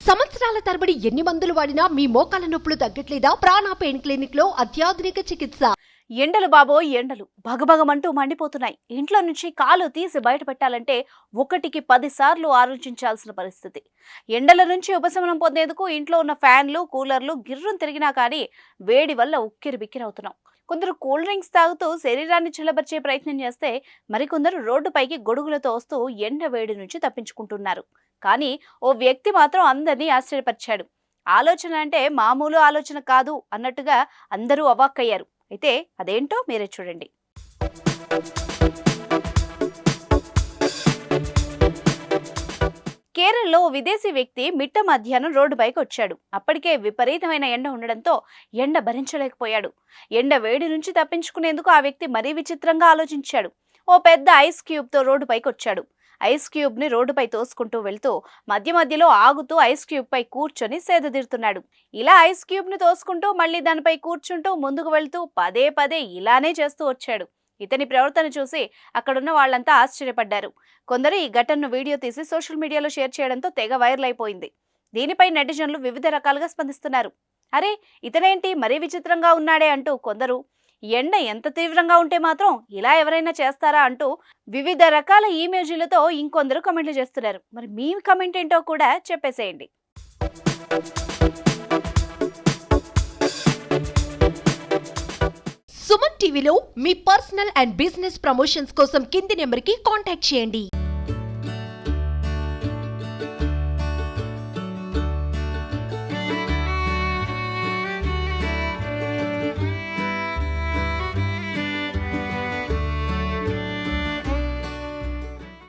సంవత్సరాల తరబడి ఎన్ని మందులు వాడినా మీ మోకాల నొప్పులు తగ్గట్లేదా? ప్రాణ పెయిన్ క్లినిక్ లో అత్యాధునిక చికిత్స. ఎండలు బాబోయ్ ఎండలు భగభగమంటూ మండిపోతున్నాయి. ఇంట్లో నుంచి కాలు తీసి బయట పెట్టాలంటే 1కి 10 సార్లు ఆలోచించాల్సిన పరిస్థితి. ఎండల నుంచి ఉపశమనం పొందేందుకు ఇంట్లో ఉన్న ఫ్యాన్లు, కూలర్లు గిర్రును తిరిగినా కానీ వేడి వల్ల ఉక్కిరి బిక్కిరవుతున్నాం. కొందరు కూల్ డ్రింక్స్ తాగుతూ శరీరాన్ని చల్లబరిచే ప్రయత్నం చేస్తే మరికొందరు రోడ్డుపైకి గొడుగులతో వస్తూ ఎండ వేడి నుంచి తప్పించుకుంటున్నారు. కానీ ఓ వ్యక్తి మాత్రం అందరినీ ఆశ్చర్యపరిచాడు. ఆలోచన అంటే మామూలు ఆలోచన కాదు అన్నట్టుగా అందరూ అవాక్కయ్యారు. అయితే అదేంటో మీరే చూడండి. కేరళలో విదేశీ వ్యక్తి మిట్ట మధ్యాహ్నం రోడ్డుపైకి వచ్చాడు. అప్పటికే విపరీతమైన ఎండ ఉండడంతో ఎండ భరించలేకపోయాడు. ఎండ వేడి నుంచి తప్పించుకునేందుకు ఆ వ్యక్తి మరీ విచిత్రంగా ఆలోచించాడు. ఓ పెద్ద ఐస్ క్యూబ్ తో రోడ్డుపైకి వచ్చాడు. ఐస్ క్యూబ్ ని రోడ్డుపై తోసుకుంటూ వెళ్తూ మధ్య మధ్యలో ఆగుతూ ఐస్ క్యూబ్ పై కూర్చొని సేదతీరుతున్నాడు. ఇలా ఐస్ క్యూబ్ ని తోసుకుంటూ మళ్లీ దానిపై కూర్చుంటూ ముందుకు వెళ్తూ పదే పదే ఇలానే చేస్తూ వచ్చాడు. ఇతని ప్రవర్తన చూసి అక్కడున్న వాళ్లంతా ఆశ్చర్యపడ్డారు. కొందరు ఈ ఘటనను వీడియో తీసి సోషల్ మీడియాలో షేర్ చేయడంతో తెగ వైరల్ అయిపోయింది. దీనిపై నెటిజన్లు వివిధ రకాలుగా స్పందిస్తున్నారు. అరే ఇతనేంటి మరీ విచిత్రంగా ఉన్నాడే అంటూ కొందరు, ఎండ ఎంత తీవ్రంగా ఉంటే మాత్రం ఇలా ఎవరైనా చేస్తారా అంటూ వివిధ రకాల ఇమేజీలతో ఇంకొందరు కమెంట్లు చేస్తున్నారు. మరి మీ కమెంట్ ఏంటో కూడా చెప్పేసేయండి. సుమన్ టీవీలో మీ పర్సనల్ అండ్ బిజినెస్ ప్రమోషన్స్ కోసం కింది నెంబర్కి కాంటాక్ట్ చేయండి.